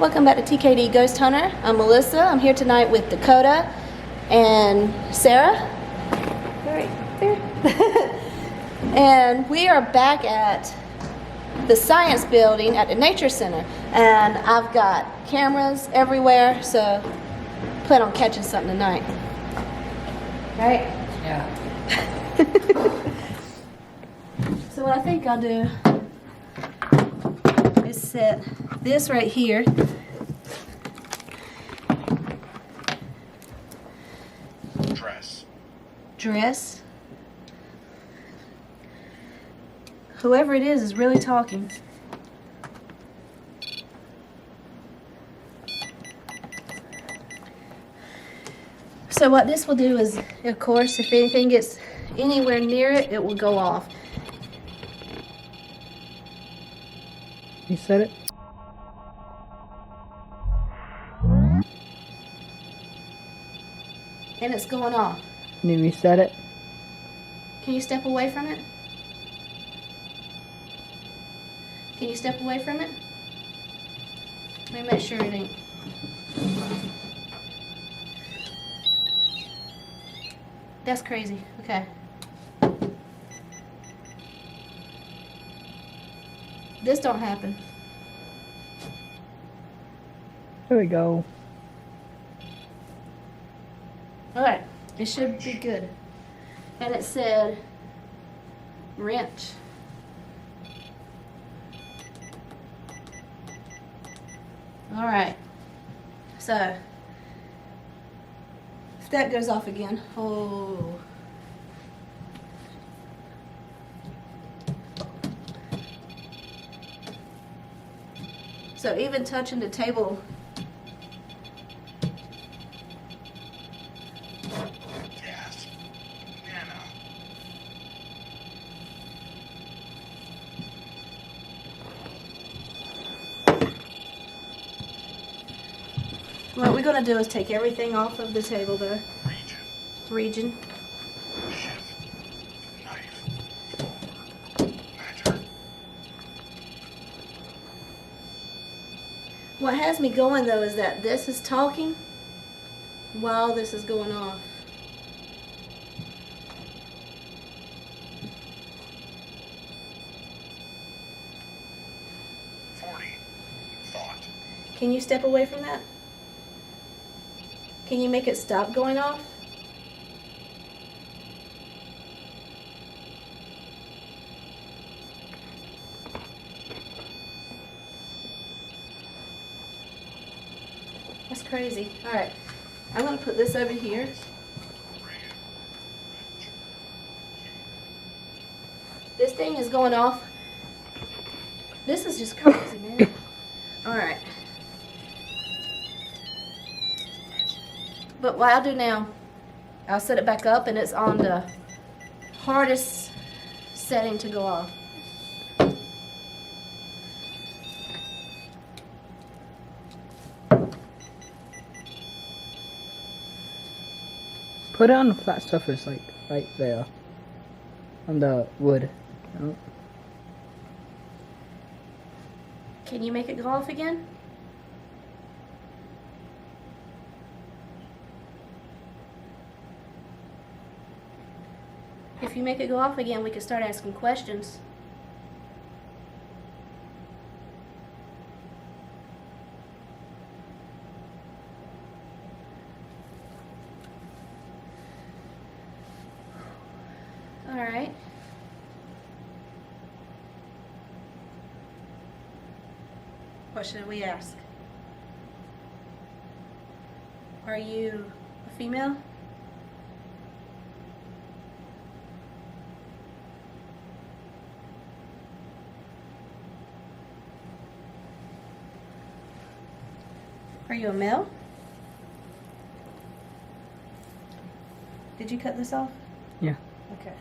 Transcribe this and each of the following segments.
Welcome back to Tkdghosthunter. I'm Melissa. I'm here tonight with Dakota and Sarah. Right there. And we are back at the science building at the Nature Center. And I've got cameras everywhere, so plan on catching something tonight. Right? Yeah. So what I think I'll do is set this right here. Dress. Whoever it is really talking. So what this will do is, of course, if anything gets anywhere near it, it will go off. You said it? And it's going off. Can you reset it? Can you step away from it? Can you step away from it? Let me make sure it ain't. That's crazy. Okay. This don't happen. There we go. Alright, it should be good. And it said wrench. Alright, so if that goes off again, oh. So even touching the table. What we're going to do is take everything off of the table there. Region. What has me going though is that this is talking while this is going off. Can you step away from that? Can you make it stop going off? That's crazy. Alright, I'm going to put this over here. This thing is going off. This is just crazy, man. Alright. But what I'll do now, I'll set it back up and it's on the hardest setting to go off. Put it on the flat surface, like right there. On the wood. Oh. Can you make it go off again? If you make it go off again, we can start asking questions. All right. What should we ask? Are you a female? Are you a male? Did you cut this off? Yeah. Okay.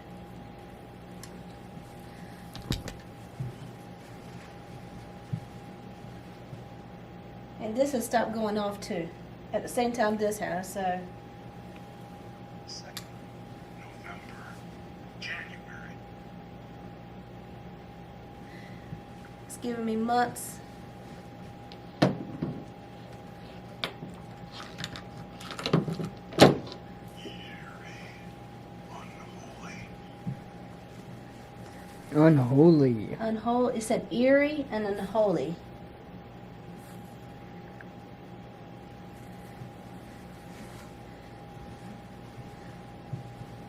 And this has stopped going off too. At the same time this has, so. 2nd November, January. It's giving me months. Unholy. Unholy. It said eerie and unholy.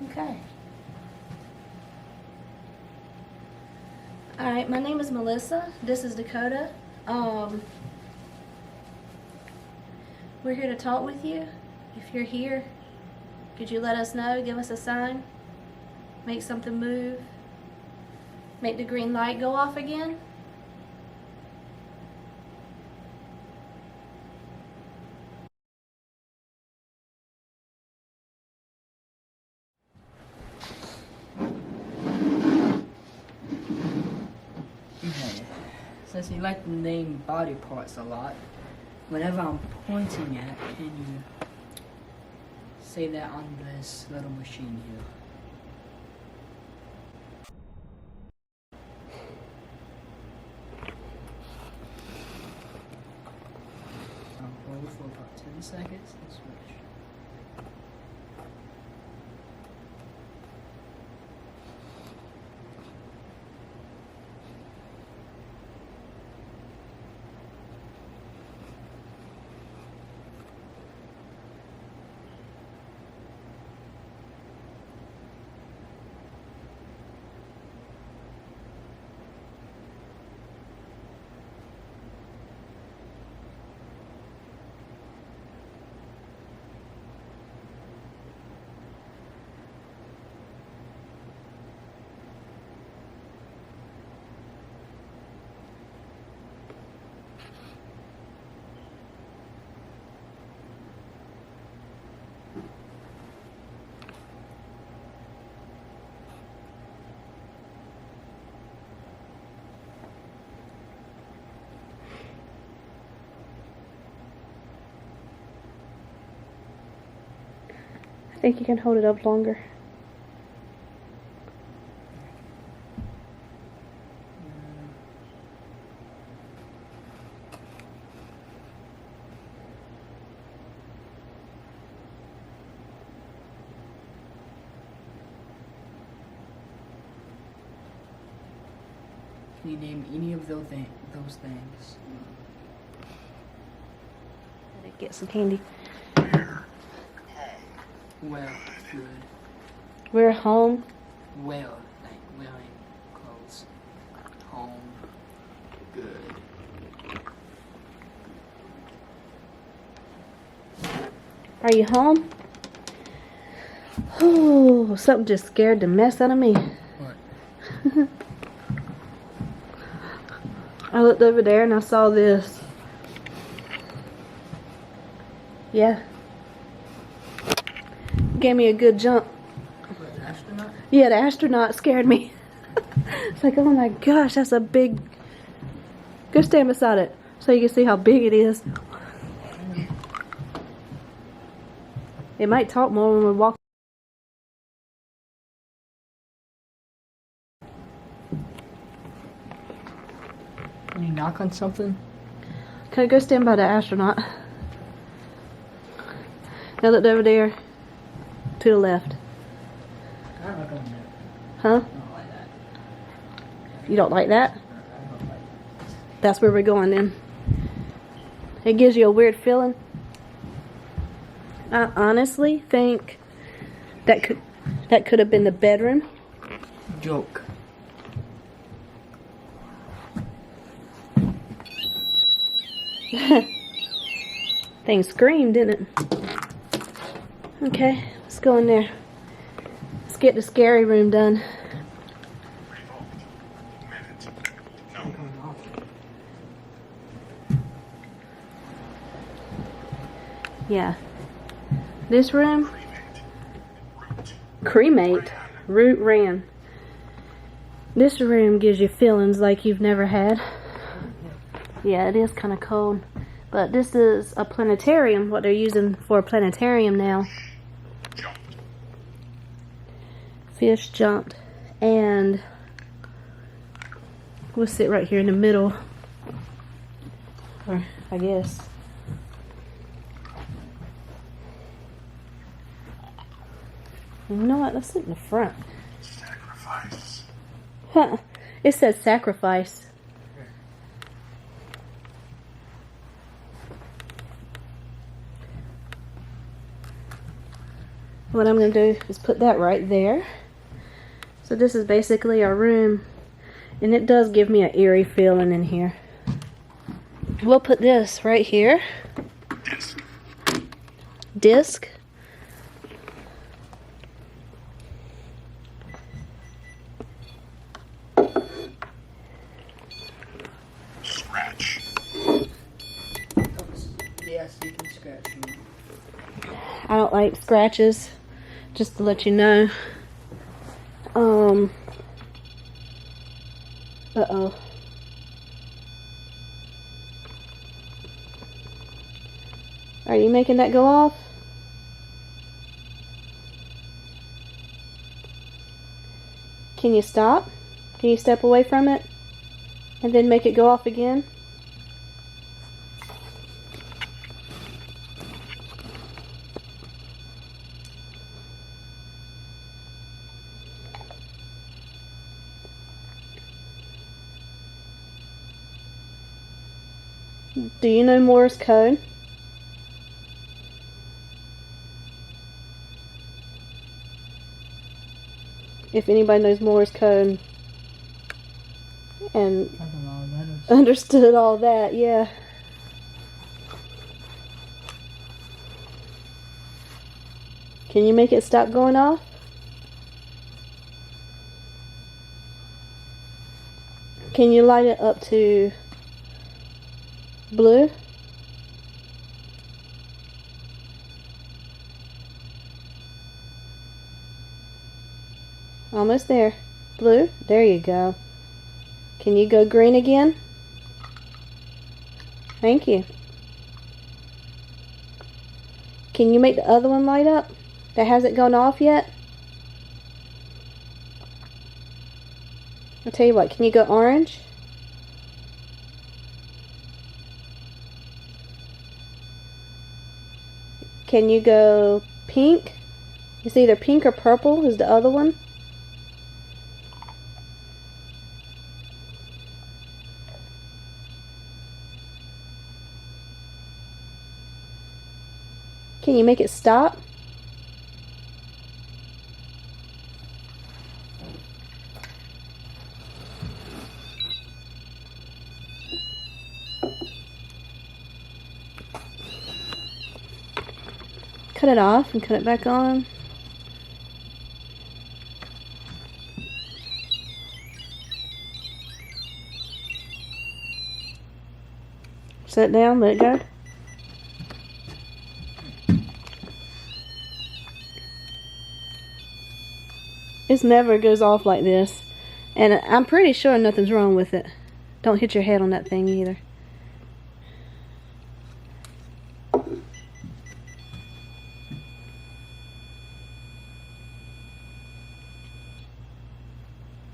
Okay. Alright, my name is Melissa. This is Dakota. We're here to talk with you. If you're here, could you let us know? Give us a sign. Make something move. Make the green light go off again. Okay. Since you like to name body parts a lot, whenever I'm pointing at, can you say that on this little machine here? I'll hold for about 10 seconds and switch. I think you can hold it up longer. Can you name any of those things? Get some candy. Well, good. We're home. Well, like wearing clothes. Home. Good. Are you home? Oh, something just scared the mess out of me. What? I looked over there and I saw this. Yeah. Gave me a good jump. What, the astronaut? Yeah, the astronaut scared me. It's like, oh my gosh, that's a big... Go stand beside it so you can see how big it is. It might talk more when we walk. Can you knock on something? Can I go stand by the astronaut? Now look over there. To the left. I don't know. Huh? I don't like that. You don't like that? I don't like that. That's where we're going then. It gives you a weird feeling. I honestly think that could have been the bedroom. Joke. Thing screamed, didn't it? Okay, let's go in there. Let's get the scary room done. Revolt. Minute. No. Coming off. Yeah. This room, Cremate. Root. cremate, root ran. This room gives you feelings like you've never had. Yeah, it is kind of cold. But this is a planetarium, what they're using for a planetarium now. Jumped. Fish jumped. And we'll sit right here in the middle. Or, I guess. You know what? Let's sit in the front. Sacrifice. Huh. It says sacrifice. What I'm going to do is put that right there. So this is basically our room. And it does give me an eerie feeling in here. We'll put this right here. Disc. Disc. Scratch. Yes, you can scratch me. I don't like scratches, just to let you know. Uh-oh. Are you making that go off? Can you stop? Can you step away from it? And then make it go off again? Do you know Morse code? If anybody knows Morse code and That's a lot of letters. understood all that, yeah. Can you make it stop going off? Can you light it up to blue? Almost there. Blue? There you go. Can you go green again? Thank you. Can you make the other one light up? That hasn't gone off yet? I'll tell you what, can you go orange? Can you go pink? It's either pink or purple is the other one. Can you make it stop? Cut it off and cut it back on. Set it down, let it go. It never goes off like this. And I'm pretty sure nothing's wrong with it. Don't hit your head on that thing either.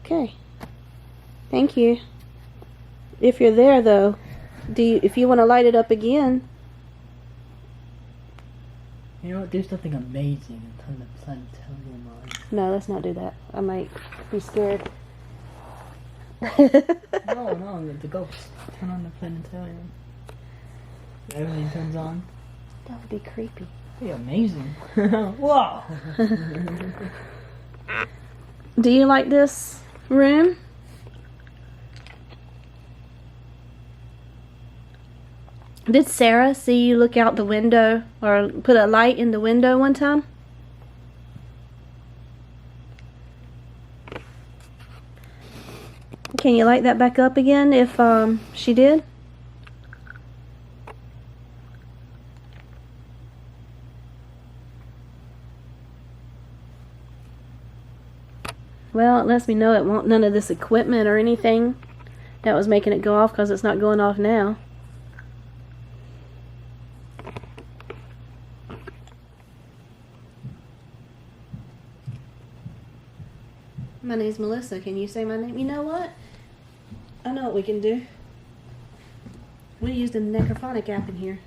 Okay. Thank you. If you're there though, if you want to light it up again. You know what? Do something amazing and turn the planetarium on. No, let's not do that. I might be scared. No, the ghost. Turn on the planetarium. Everything turns on. That would be creepy. It'd be amazing. Whoa! Do you like this room? Did Sarah see you look out the window or put a light in the window one time? Can you light that back up again if she did? Well, it lets me know it won't none of this equipment or anything that was making it go off, because it's not going off now. My name's Melissa. Can you say my name? You know what? I know what we can do. We used a necrophonic app in here.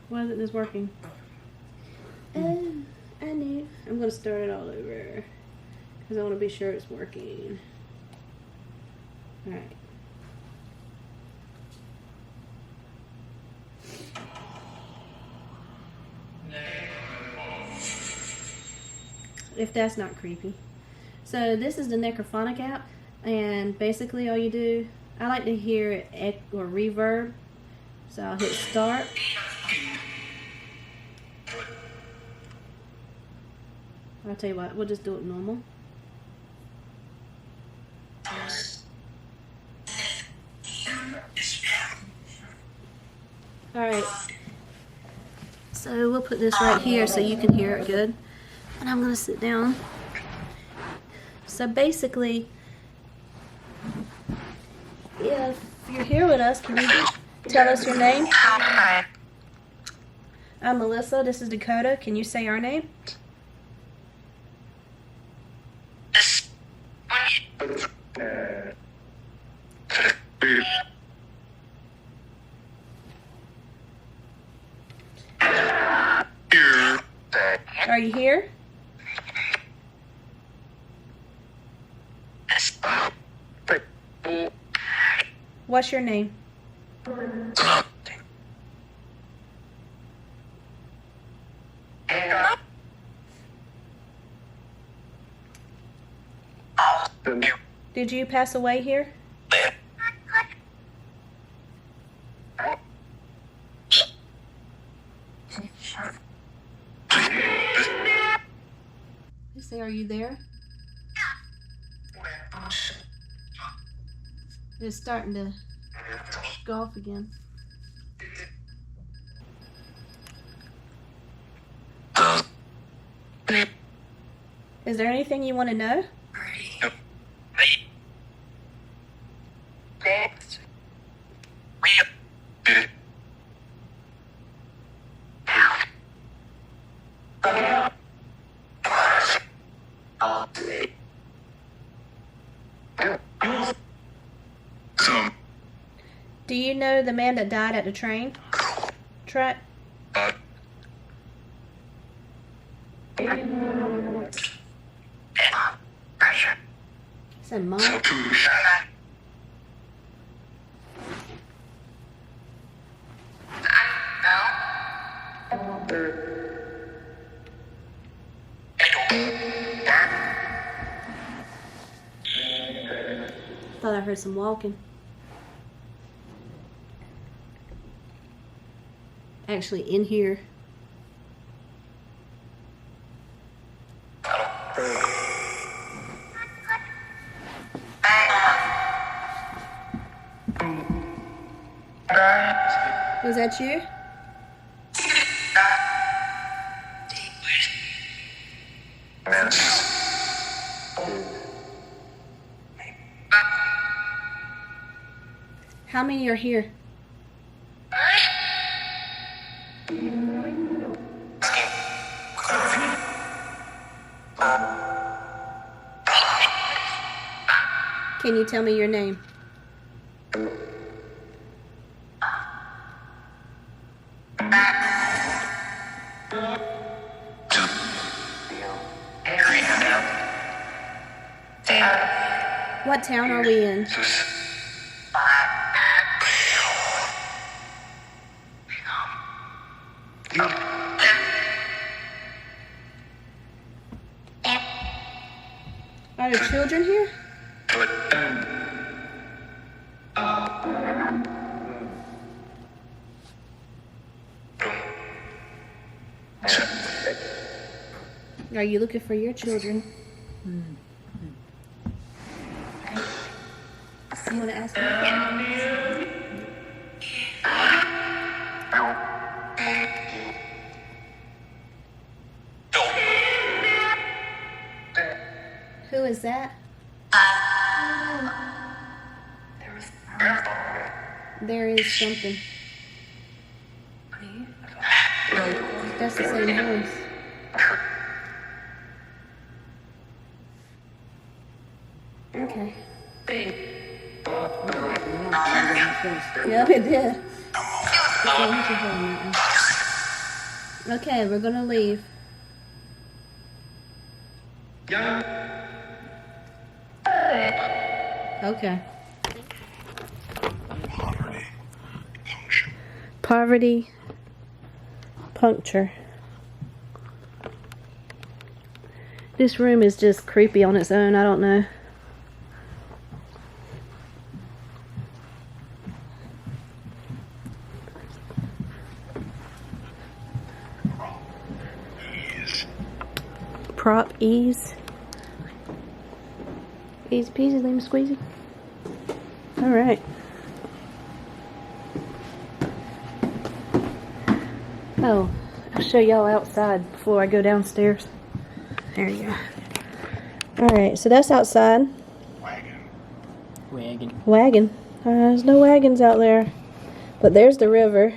Why isn't this working? Oh, I knew. I'm going to start it all over. Because I want to be sure it's working. Alright. If that's not creepy. So this is the Necrophonic app, and basically all you do, I like to hear it or reverb, so I'll hit start. I'll tell you what, we'll just do it normal. Alright, so we'll put this right here so you can hear it good. And I'm going to sit down. So basically, if you're here with us, can you tell us your name? I'm Melissa, this is Dakota. Can you say our name? Are you here? What's your name? Did you pass away here? They say, are you there? It's starting to go off again. Is there anything you want to know? Do you know the man that died at the train track? He said, Mom. Thought I heard some walking. Actually, in here. Was that you? How many are here? Can you tell me your name? What town are we in? Are there children here? Are you looking for your children? You want to ask me? Who is that? There is something. That's the same voice. Okay. Yep, it did. Okay, we're gonna leave. Okay. Poverty puncture. This room is just creepy on its own. I don't know. Prop ease. Easy peasy, lemon squeezy. Alright. Oh, I'll show y'all outside before I go downstairs. There you go. Alright, so that's outside. Wagon. There's no wagons out there. But there's the river,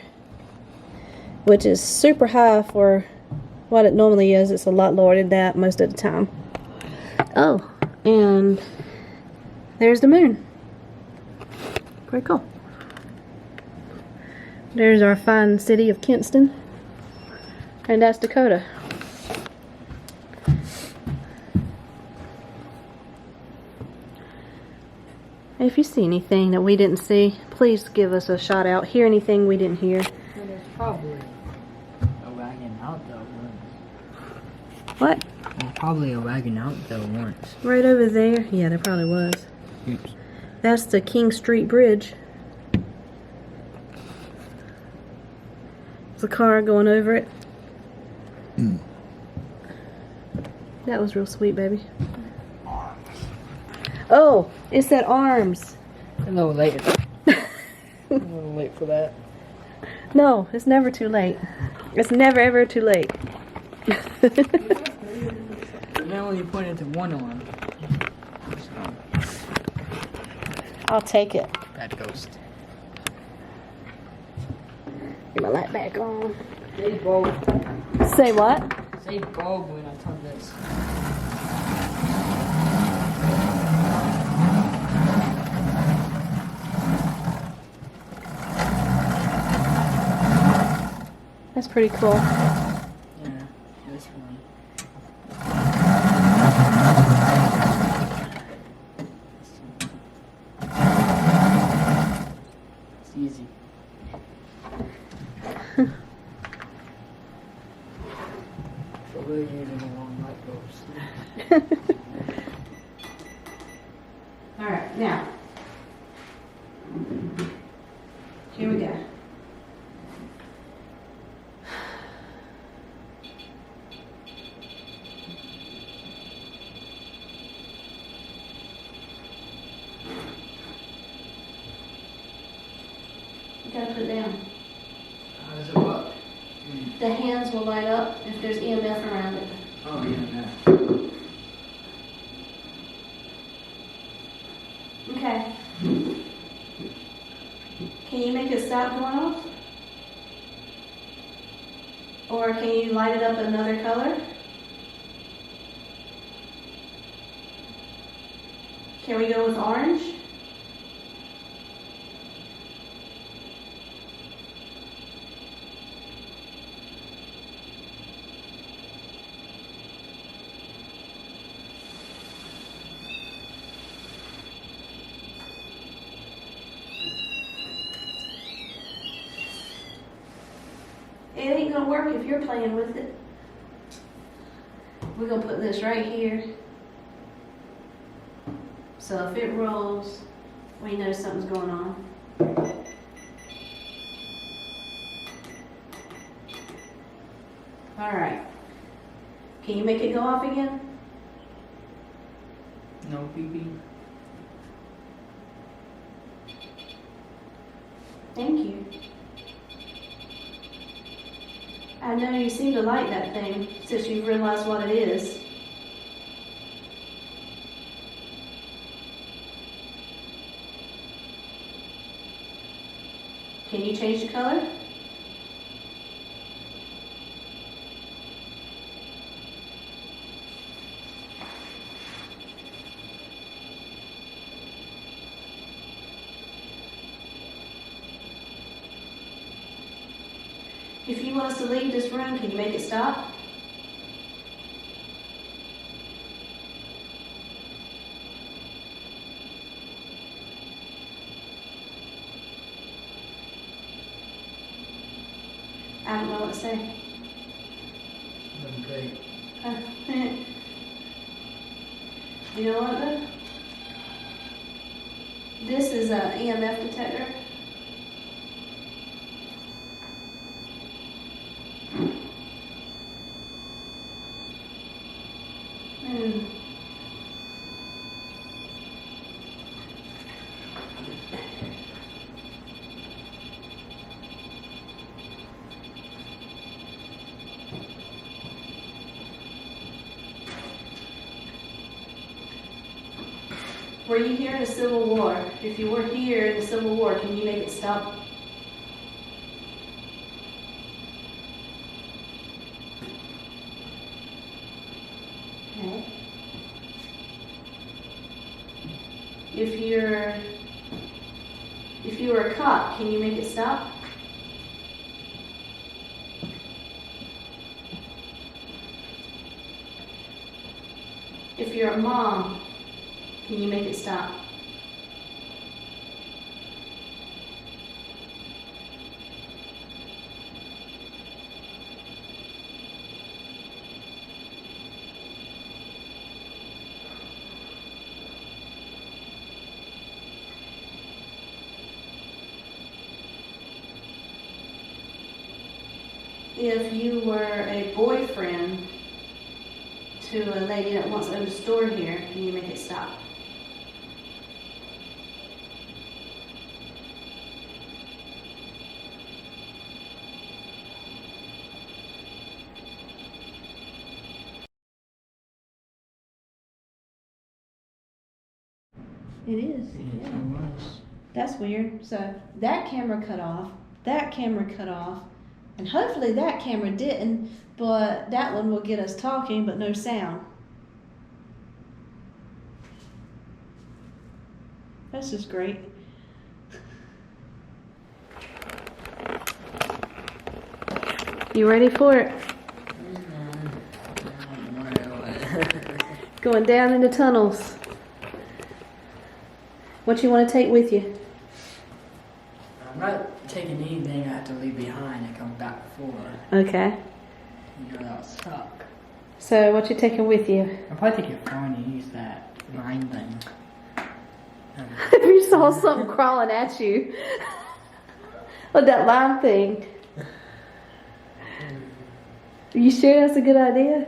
which is super high for what it normally is. It's a lot lower than that most of the time. Oh, and there's the moon. Pretty cool. There's our fine city of Kinston. And that's Dakota. If you see anything that we didn't see, please give us a shout out. Hear anything we didn't hear. Well, there's probably a wagon out there once. What? There's probably a wagon out there once. Right over there? Yeah, there probably was. Oops. That's the King Street Bridge. There's a car going over it. That was real sweet, baby. Oh, it said arms. A little late. A little late for that. No, it's never too late. It's never ever too late. Now you pointed to one arm. I'll take it. Bad ghost. Get my light back on. Say bulb. Say what? Say bulb when I turn this. That's pretty cool. Yeah, this one. It's easy. So we're using a long light bulbs. Alright, now. Here we go. You gotta put it down. How does it work? The hands will light up if there's EMF around it. Oh, yeah, Okay. Can you make it stop going off? Or can you light it up another color? Can we go with orange? It ain't gonna work if you're playing with it. We're gonna put this right here. So if it rolls, we know something's going on. All right. Can you make it go off again? No BB. Thank you. I know you seem to like that thing since you've realized what it is. Can you change the color? If you want us to leave this room, can you make it stop? I don't know what to say. I'm great. You know what though? This is an EMF detector. Were you here in the Civil War? If you were here in the Civil War, can you make it stop? Okay. If you were a cop, can you make it stop? If you're a mom, can you make it stop? If you were a boyfriend to a lady that wants to own a store here, can you make it stop? It is. Yeah, Yeah. it was. That's weird. So that camera cut off, that camera cut off, and hopefully that camera didn't, but that one will get us talking but no sound. That's just great. You ready for it? Going down into tunnels. What you want to take with you? I'm not taking anything I have to leave behind and come back for. Okay. You know, that'll suck. So what you taking with you? I'll probably take your phone and use that line thing. If you saw something crawling at you. Oh, that line thing. You sure that's a good idea?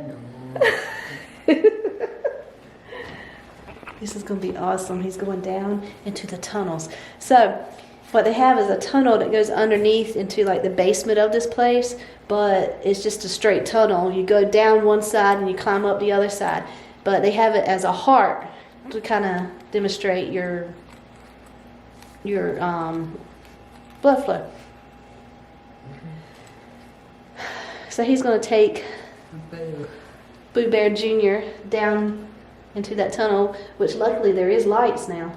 No. This is going to be awesome. He's going down into the tunnels. So what they have is a tunnel that goes underneath into like the basement of this place, but it's just a straight tunnel. You go down one side and you climb up the other side. But they have it as a heart to kind of demonstrate your blood flow. So he's going to take Boo Bear Jr. down into that tunnel, which luckily there is lights now.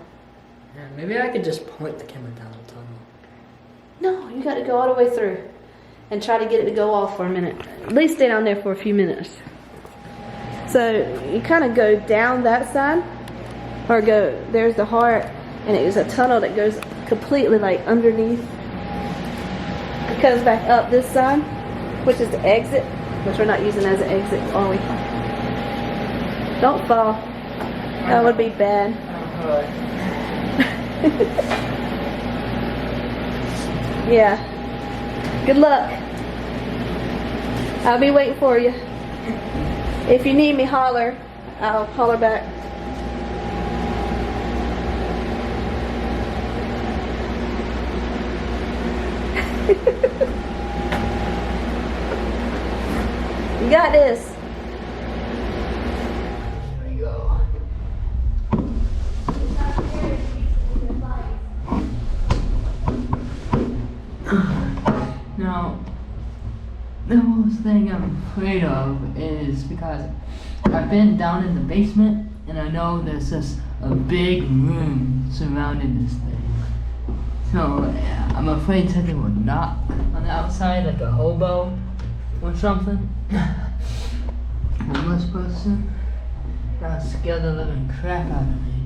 Yeah, maybe I could just point the camera down the tunnel. No, you got to go all the way through and try to get it to go off for a minute. At least stay down there for a few minutes. So you kind of go down that side, or there's the heart, and it is a tunnel that goes completely like underneath. It comes back up this side, which is the exit, which we're not using as an exit, are we? Don't fall. That would be bad. Yeah. Good luck. I'll be waiting for you. If you need me, holler. I'll holler back. You got this. There we go. Now, the most thing I'm afraid of is because I've been down in the basement and I know there's just a big room surrounding this thing. No, I'm afraid something will knock on the outside, like a hobo or something. Homeless person. That scared the living crap out of me.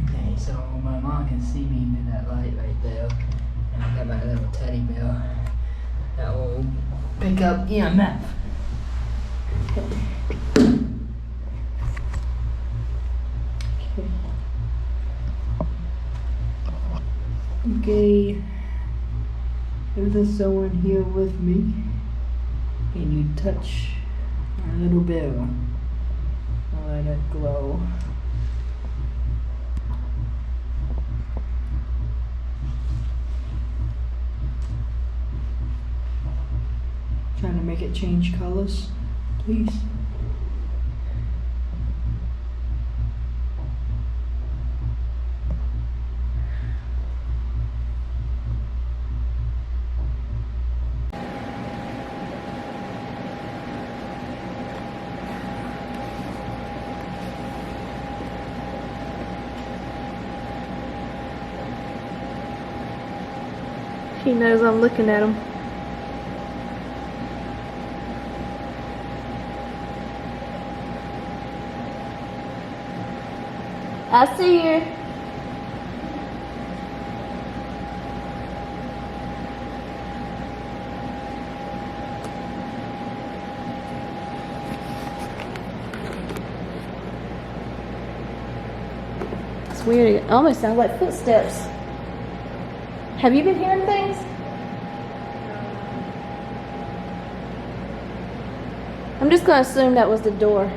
Okay, so my mom can see me in that light right there. And I got my little teddy bear that will pick up EMF. Okay. Is there someone here with me? Can you touch my little bell? Let it glow. Trying to make it change colors, please. He knows I'm looking at him. I see you. It's weird. It almost sounds like footsteps. Have you been hearing things? I'm just going to assume that was the door.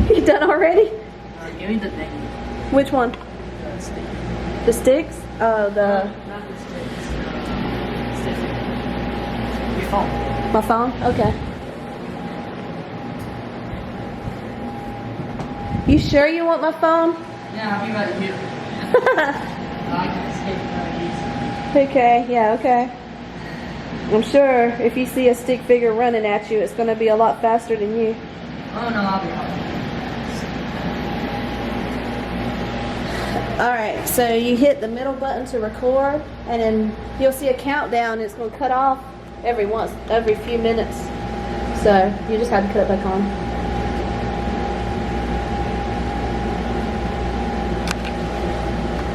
You done already? Give me the thing. Which one? The stick. The sticks? Oh, the... Not the sticks. Stick. Your phone. My phone? Okay. You sure you want my phone? Yeah, I'll be right here. I can escape very easily. Okay, yeah, okay. I'm sure if you see a stick figure running at you, it's going to be a lot faster than you. Oh no, I'll be alright. Alright, so you hit the middle button to record, and then you'll see a countdown. It's going to cut off every few minutes. So you just have to cut it back on.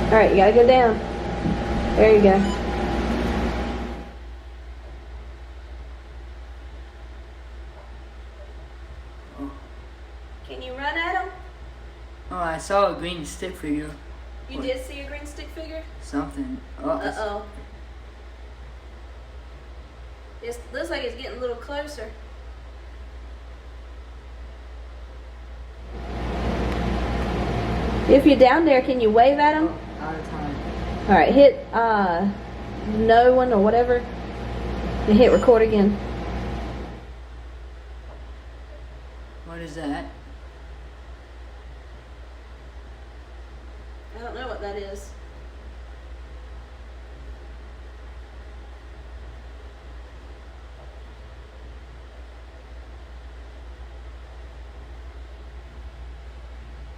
Alright, you got to go down. There you go. Can you run at him? Oh, I saw a green stick figure. You did see a green stick figure? Something. Oh, it's- Uh-oh. It looks like it's getting a little closer. If you're down there, can you wave at him? out of time. Alright, hit no one or whatever. And hit record again. What is that? I don't know what that is.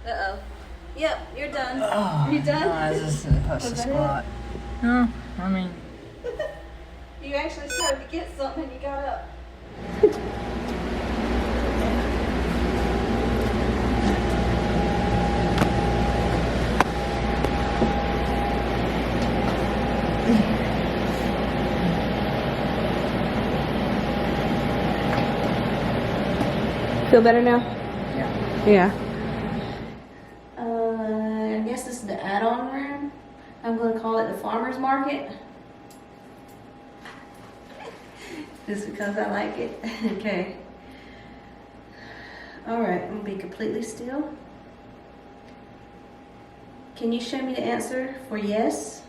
Uh-oh. Yep, you're done. Oh, You done? No, it's just a Was that squat. No, I mean, You actually started to get something and you got up. Feel better now? yeah. Yeah. I guess this is the add-on room. I'm going to call it the farmer's market. Just because I like it. Okay. Alright, I'm gonna be completely still. Can you show me the answer for yes?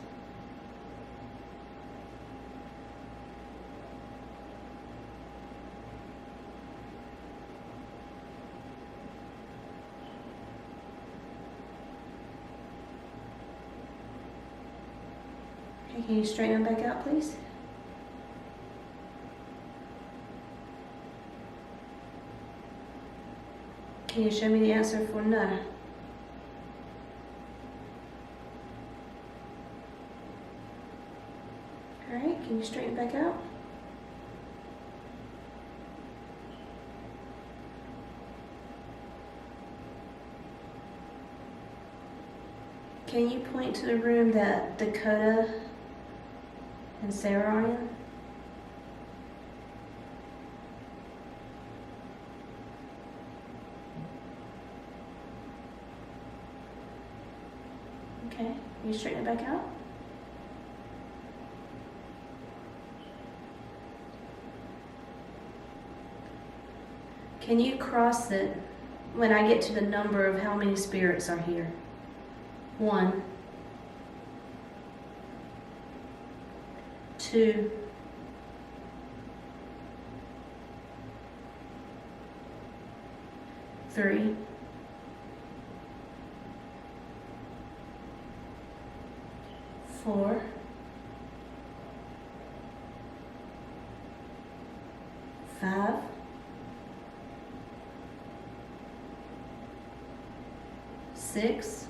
Okay, can you straighten them back out, please? Can you show me the answer for no? Alright, can you straighten it back out? Can you point to the room that Dakota and Sarah are in? Okay, can you straighten it back out? Can you cross it when I get to the number of how many spirits are here? 1, 2, 3, 4, 5, 6, 7.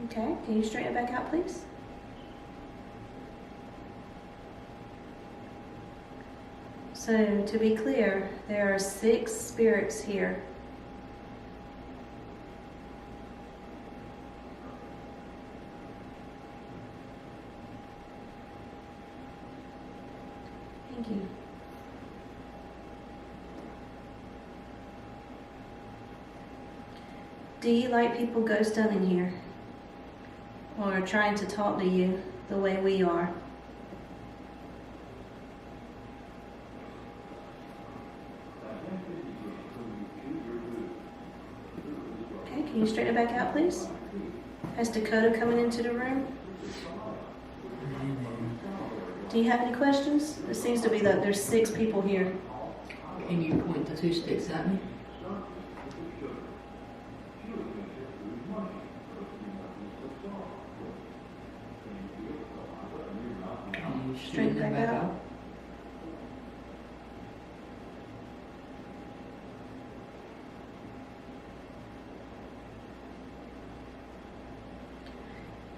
Okay, can you straighten it back out, please? So, to be clear, there are 6 spirits here. Thank you. Do you like people ghost hunting here? Or trying to talk to you the way we are? Okay, can you straighten it back out, please? Has Dakota coming into the room? Do you have any questions? It seems to be that there's 6 people here. Can you point the 2 sticks at me? Can you straighten that back out?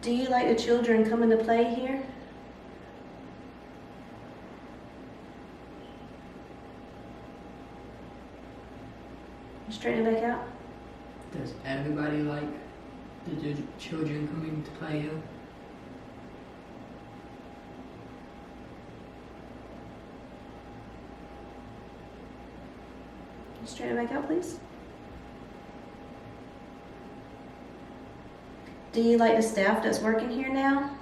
Do you like the children coming to play here? Straighten it back out. Does everybody like the children coming to play here? Straighten it back out, please. Do you like the staff that's working here now?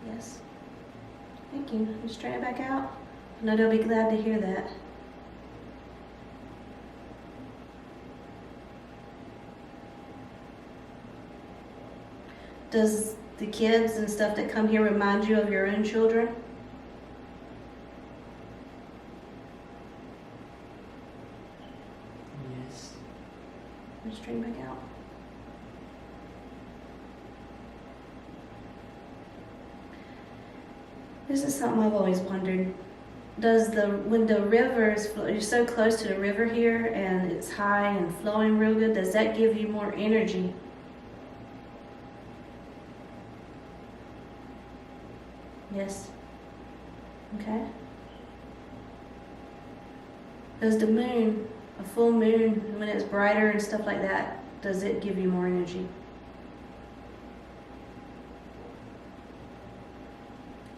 Yes. Thank you. Just straighten it back out. I know they'll be glad to hear that. Does the kids and stuff that come here remind you of your own children? Yes. Just straighten back out. This is something I've always wondered. When the river is, you're so close to the river here and it's high and flowing real good, does that give you more energy? Yes. Okay. Does the moon, a full moon, when it's brighter and stuff like that, does it give you more energy?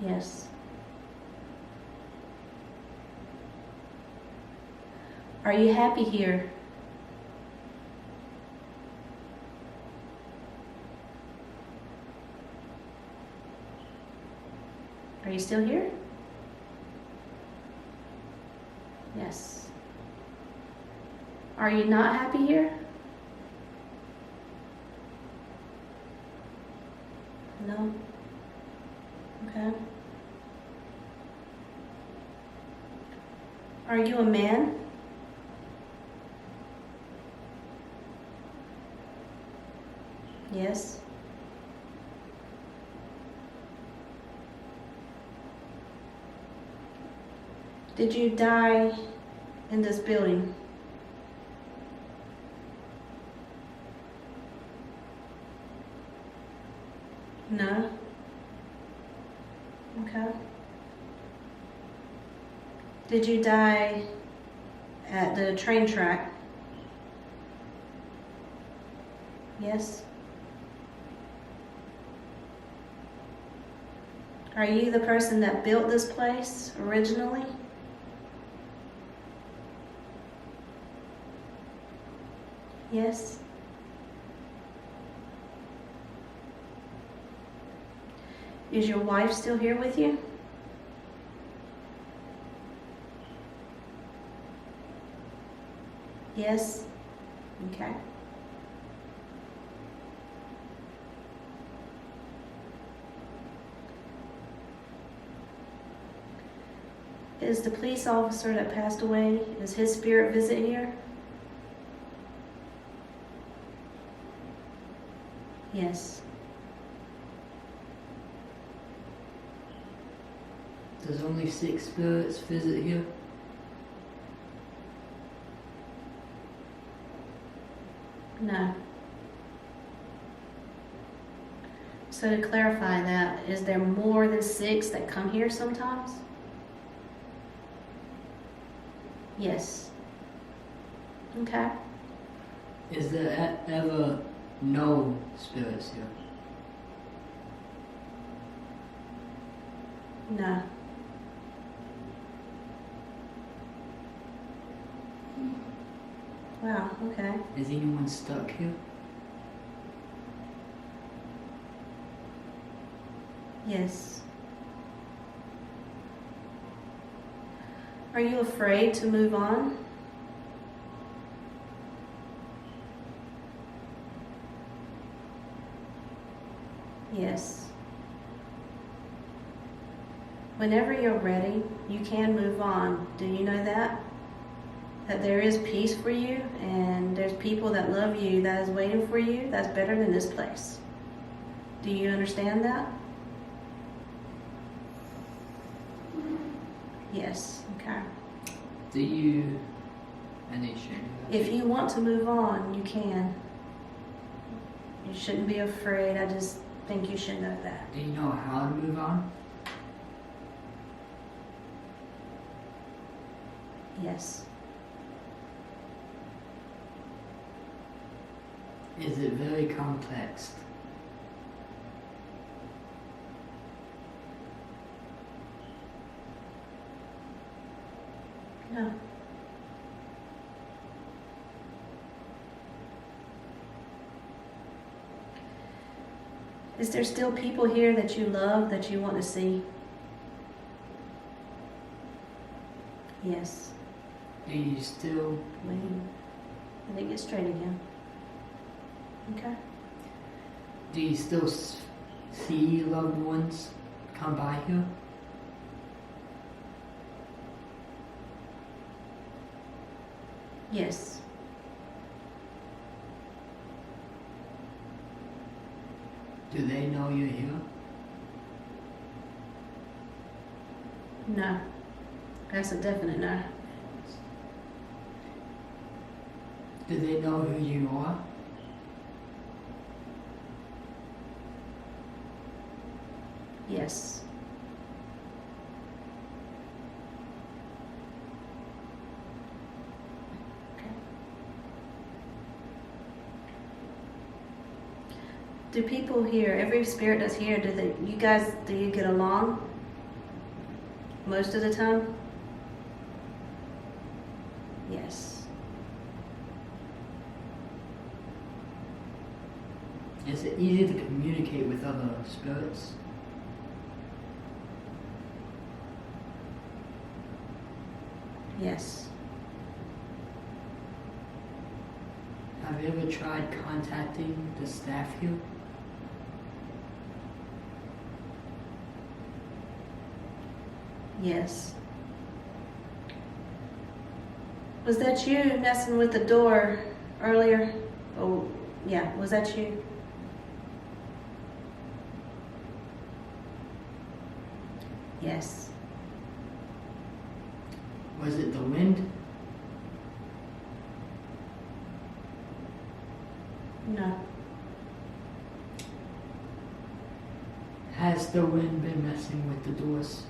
Yes. Are you happy here? Are you still here? Yes. Are you not happy here? No? Okay. Are you a man? Yes. Did you die in this building? No? Okay. Did you die at the train track? Yes? Are you the person that built this place originally? Yes? Is your wife still here with you? Yes? Okay. Is the police officer that passed away, is his spirit visit here? Yes. Does only 6 spirits visit here? No. So to clarify that, is there more than 6 that come here sometimes? Yes. Okay. Is there ever no spirits here? No. Wow, okay. Is anyone stuck here? Yes. Are you afraid to move on? Yes. Whenever you're ready, you can move on. Do you know that? That there is peace for you and there's people that love you that is waiting for you that's better than this place. Do you understand that? Yes, okay. Do you... And they shouldn't do that. If you want to move on, you can. You shouldn't be afraid. I just think you should know that. Do you know how to move on? Yes. Is it very complex? No. Is there still people here that you love that you want to see? Yes. Do you still... Lean. I think it's straight again. Okay. Do you still see loved ones come by here? Yes. Do they know you're here? No. That's a definite no. Do they know who you are? Yes. Okay. Do people here, every spirit that's here, do you get along? Most of the time? Yes. Is it easy to communicate with other spirits? Yes. Have you ever tried contacting the staff here? Yes. Was that you messing with the door earlier? Oh, yeah. Was that you? Yes. Was it the wind? No. Has the wind been messing with the doors?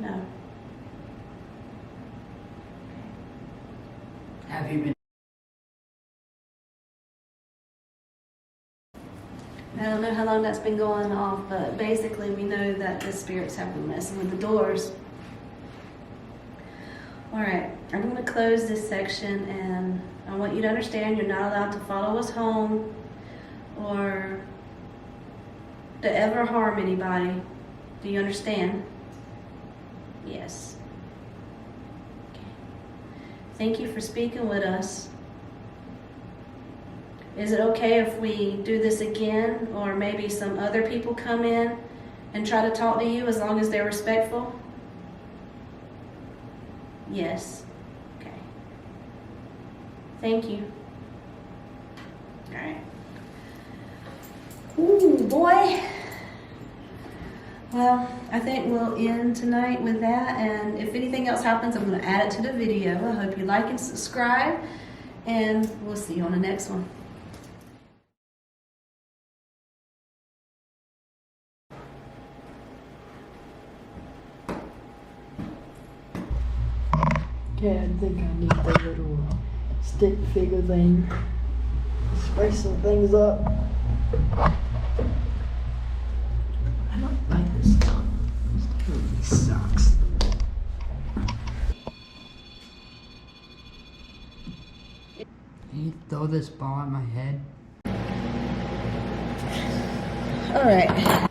No. Have you been? I don't know how long that's been going off, but basically we know that the spirits have been messing with the doors. Alright, I'm going to close this section, and I want you to understand you're not allowed to follow us home or to ever harm anybody. Do you understand? Yes. Okay. Thank you for speaking with us. Is it okay if we do this again, or maybe some other people come in and try to talk to you as long as they're respectful? Yes. Okay. Thank you. All right. Ooh, boy. Well, I think we'll end tonight with that, and if anything else happens, I'm going to add it to the video. I hope you like and subscribe, and we'll see you on the next one. Okay, I think I need the little stick figure thing. Spice some things up. I don't like this stuff. This stuff really sucks. Can you throw this ball at my head? All right.